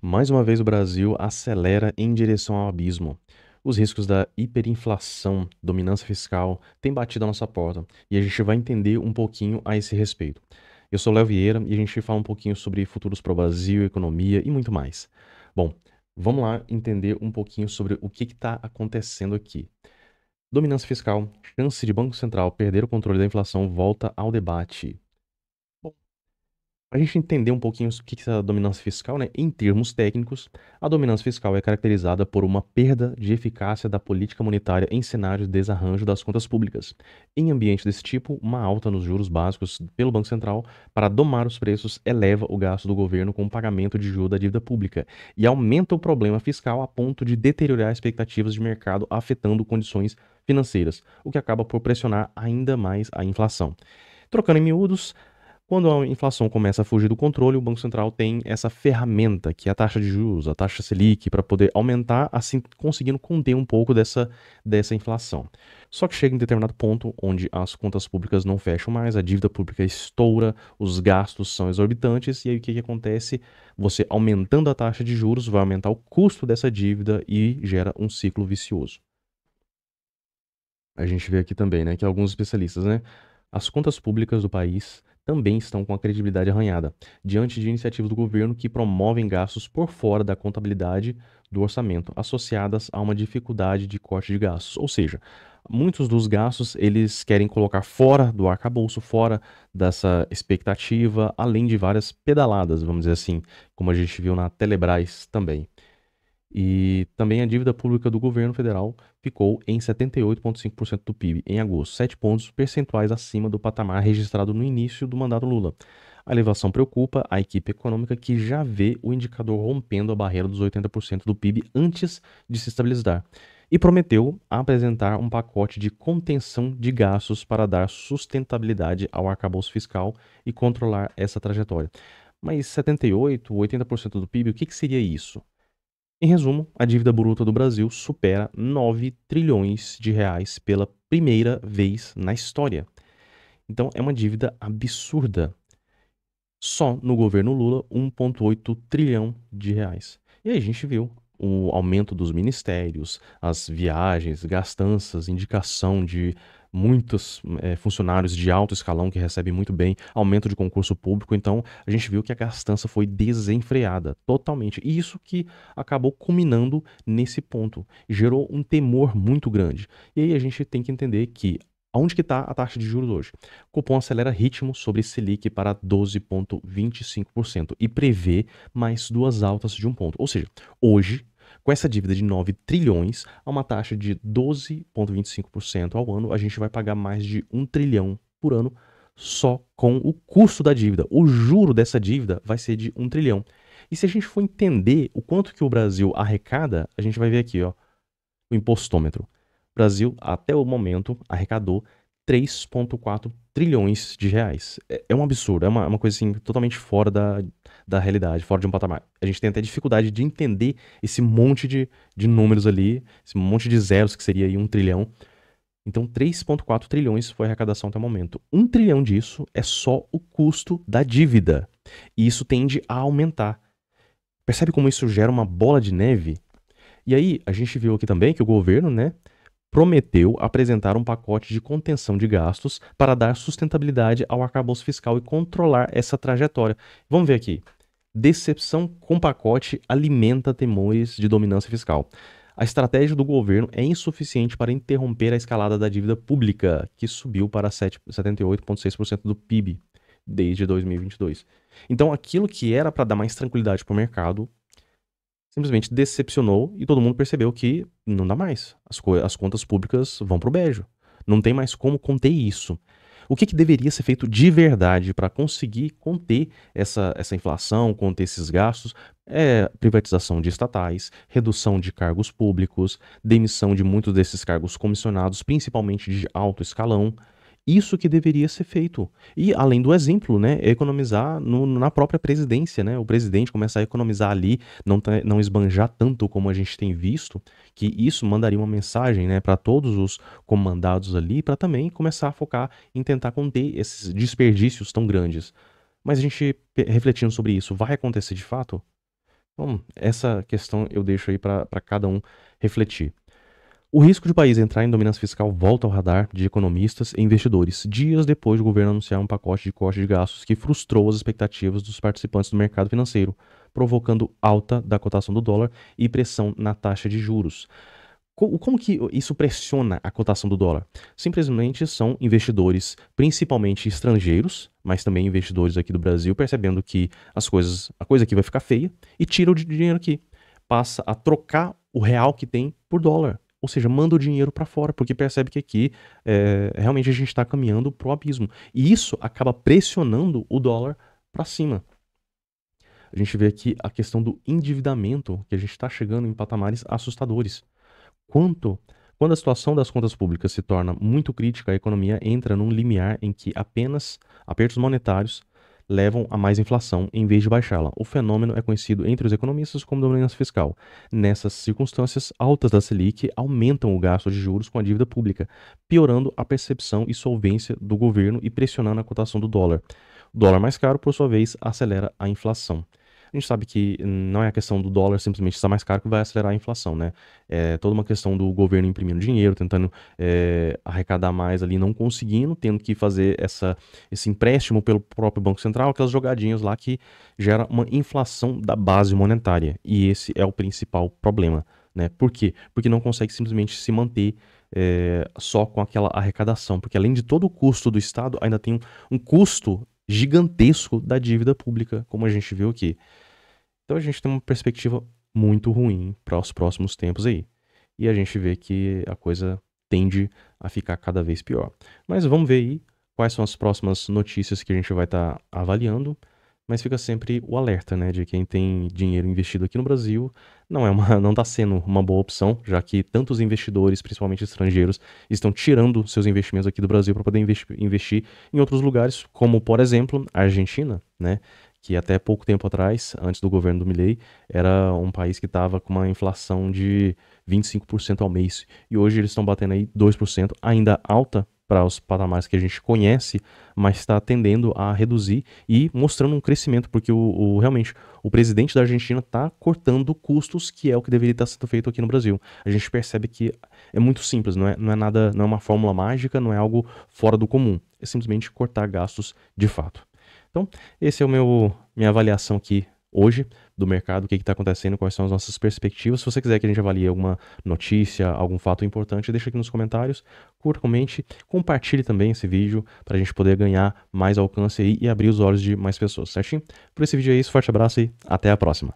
Mais uma vez, o Brasil acelera em direção ao abismo. Os riscos da hiperinflação, dominância fiscal, têm batido a nossa porta e a gente vai entender um pouquinho a esse respeito. Eu sou Léo Vieira e a gente fala um pouquinho sobre futuros para o Brasil, economia e muito mais. Bom, vamos lá entender um pouquinho sobre o que está acontecendo aqui. Dominância fiscal, chance de Banco Central perder o controle da inflação volta ao debate. Para a gente entender um pouquinho o que é a dominância fiscal, né? Em termos técnicos, a dominância fiscal é caracterizada por uma perda de eficácia da política monetária em cenário de desarranjo das contas públicas. Em ambiente desse tipo, uma alta nos juros básicos pelo Banco Central para domar os preços eleva o gasto do governo com o pagamento de juros da dívida pública e aumenta o problema fiscal a ponto de deteriorar expectativas de mercado, afetando condições financeiras, o que acaba por pressionar ainda mais a inflação. Trocando em miúdos, quando a inflação começa a fugir do controle, o Banco Central tem essa ferramenta, que é a taxa de juros, a taxa Selic, para poder aumentar, assim conseguindo conter um pouco dessa inflação. Só que chega em determinado ponto onde as contas públicas não fecham mais, a dívida pública estoura, os gastos são exorbitantes, e aí o que acontece? Você aumentando a taxa de juros vai aumentar o custo dessa dívida e gera um ciclo vicioso. A gente vê aqui também, né, que alguns especialistas, né, as contas públicas do país também estão com a credibilidade arranhada, diante de iniciativas do governo que promovem gastos por fora da contabilidade do orçamento, associadas a uma dificuldade de corte de gastos. Ou seja, muitos dos gastos eles querem colocar fora do arcabouço, fora dessa expectativa, além de várias pedaladas, vamos dizer assim, como a gente viu na Telebrás também. E também a dívida pública do governo federal ficou em 78,5% do PIB em agosto, 7 pontos percentuais acima do patamar registrado no início do mandato Lula. A elevação preocupa a equipe econômica que já vê o indicador rompendo a barreira dos 80% do PIB antes de se estabilizar e prometeu apresentar um pacote de contenção de gastos para dar sustentabilidade ao arcabouço fiscal e controlar essa trajetória. Mas 78, 80% do PIB, o que seria isso? Em resumo, a dívida bruta do Brasil supera 9 trilhões de reais pela primeira vez na história. Então é uma dívida absurda. Só no governo Lula, 1,8 trilhão de reais. E aí a gente viu o aumento dos ministérios, as viagens, gastanças, indicação de muitos funcionários de alto escalão que recebem muito bem, aumento de concurso público. Então a gente viu que a gastança foi desenfreada totalmente. E isso que acabou culminando nesse ponto. Gerou um temor muito grande. E aí a gente tem que entender que onde que está a taxa de juros hoje? O Copom acelera ritmo sobre Selic para 12,25% e prevê mais duas altas de um ponto. Ou seja, hoje, com essa dívida de 9 trilhões, a uma taxa de 12,25% ao ano, a gente vai pagar mais de 1 trilhão por ano só com o custo da dívida. O juro dessa dívida vai ser de 1 trilhão. E se a gente for entender o quanto que o Brasil arrecada, a gente vai ver aqui, ó, o impostômetro. O Brasil, até o momento, arrecadou 3,4 trilhões de reais. É um absurdo, é uma coisa assim, totalmente fora da realidade, fora de um patamar. A gente tem até dificuldade de entender esse monte de números ali, esse monte de zeros que seria aí 1 trilhão. Então, 3,4 trilhões foi a arrecadação até o momento. 1 trilhão disso é só o custo da dívida. E isso tende a aumentar. Percebe como isso gera uma bola de neve? E aí, a gente viu aqui também que o governo, né, prometeu apresentar um pacote de contenção de gastos para dar sustentabilidade ao arcabouço fiscal e controlar essa trajetória. Vamos ver aqui. Decepção com pacote alimenta temores de dominância fiscal. A estratégia do governo é insuficiente para interromper a escalada da dívida pública, que subiu para 78,6% do PIB desde 2022. Então, aquilo que era para dar mais tranquilidade para o mercado simplesmente decepcionou e todo mundo percebeu que não dá mais. As contas públicas vão pro beijo. Não tem mais como conter isso. O que deveria ser feito de verdade para conseguir conter essa inflação, conter esses gastos? É privatização de estatais, redução de cargos públicos, demissão de muitos desses cargos comissionados, principalmente de alto escalão. Isso que deveria ser feito. E, além do exemplo, né, economizar na própria presidência, né? O presidente começar a economizar ali, não esbanjar tanto como a gente tem visto, que isso mandaria uma mensagem, né, para todos os comandados ali, para também começar a focar em tentar conter esses desperdícios tão grandes. Mas a gente refletindo sobre isso, vai acontecer de fato? Bom, essa questão eu deixo aí para cada um refletir. O risco de o país entrar em dominância fiscal volta ao radar de economistas e investidores, dias depois do governo anunciar um pacote de corte de gastos que frustrou as expectativas dos participantes do mercado financeiro, provocando alta da cotação do dólar e pressão na taxa de juros. Como que isso pressiona a cotação do dólar? Simplesmente são investidores, principalmente estrangeiros, mas também investidores aqui do Brasil, percebendo que a coisa aqui vai ficar feia e tira o dinheiro aqui. Passa a trocar o real que tem por dólar. Ou seja, manda o dinheiro para fora, porque percebe que aqui realmente a gente está caminhando para o abismo. E isso acaba pressionando o dólar para cima. A gente vê aqui a questão do endividamento, que a gente está chegando em patamares assustadores. Quando a situação das contas públicas se torna muito crítica, a economia entra num limiar em que apenas apertos monetários levam a mais inflação em vez de baixá-la. O fenômeno é conhecido entre os economistas como dominância fiscal. Nessas circunstâncias, altas da Selic aumentam o gasto de juros com a dívida pública, piorando a percepção e solvência do governo e pressionando a cotação do dólar. O dólar mais caro, por sua vez, acelera a inflação. A gente sabe que não é a questão do dólar simplesmente estar mais caro que vai acelerar a inflação, né? É toda uma questão do governo imprimindo dinheiro, tentando arrecadar mais ali, não conseguindo, tendo que fazer esse empréstimo pelo próprio Banco Central, aquelas jogadinhas lá que gera uma inflação da base monetária. E esse é o principal problema, né? Por quê? Porque não consegue simplesmente se manter só com aquela arrecadação, porque além de todo o custo do Estado, ainda tem um custo gigantesco da dívida pública, como a gente viu aqui. Então a gente tem uma perspectiva muito ruim para os próximos tempos aí. E a gente vê que a coisa tende a ficar cada vez pior. Mas vamos ver aí quais são as próximas notícias que a gente vai estar avaliando. Mas fica sempre o alerta, né, de quem tem dinheiro investido aqui no Brasil, não está sendo uma boa opção, já que tantos investidores, principalmente estrangeiros, estão tirando seus investimentos aqui do Brasil para poder investir em outros lugares, como por exemplo a Argentina, né, que até pouco tempo atrás, antes do governo do Milei, era um país que estava com uma inflação de 25% ao mês, e hoje eles estão batendo aí 2%, ainda alta para os patamares que a gente conhece, mas está tendendo a reduzir e mostrando um crescimento, porque realmente o presidente da Argentina está cortando custos, que é o que deveria estar sendo feito aqui no Brasil. A gente percebe que é muito simples, não é nada, não é uma fórmula mágica, não é algo fora do comum. É simplesmente cortar gastos de fato. Então, esse é minha avaliação aqui hoje do mercado, o que está acontecendo, quais são as nossas perspectivas. Se você quiser que a gente avalie alguma notícia, algum fato importante, deixa aqui nos comentários, curta, comente, compartilhe também esse vídeo para a gente poder ganhar mais alcance aí e abrir os olhos de mais pessoas, certinho? Por esse vídeo é isso, forte abraço e até a próxima.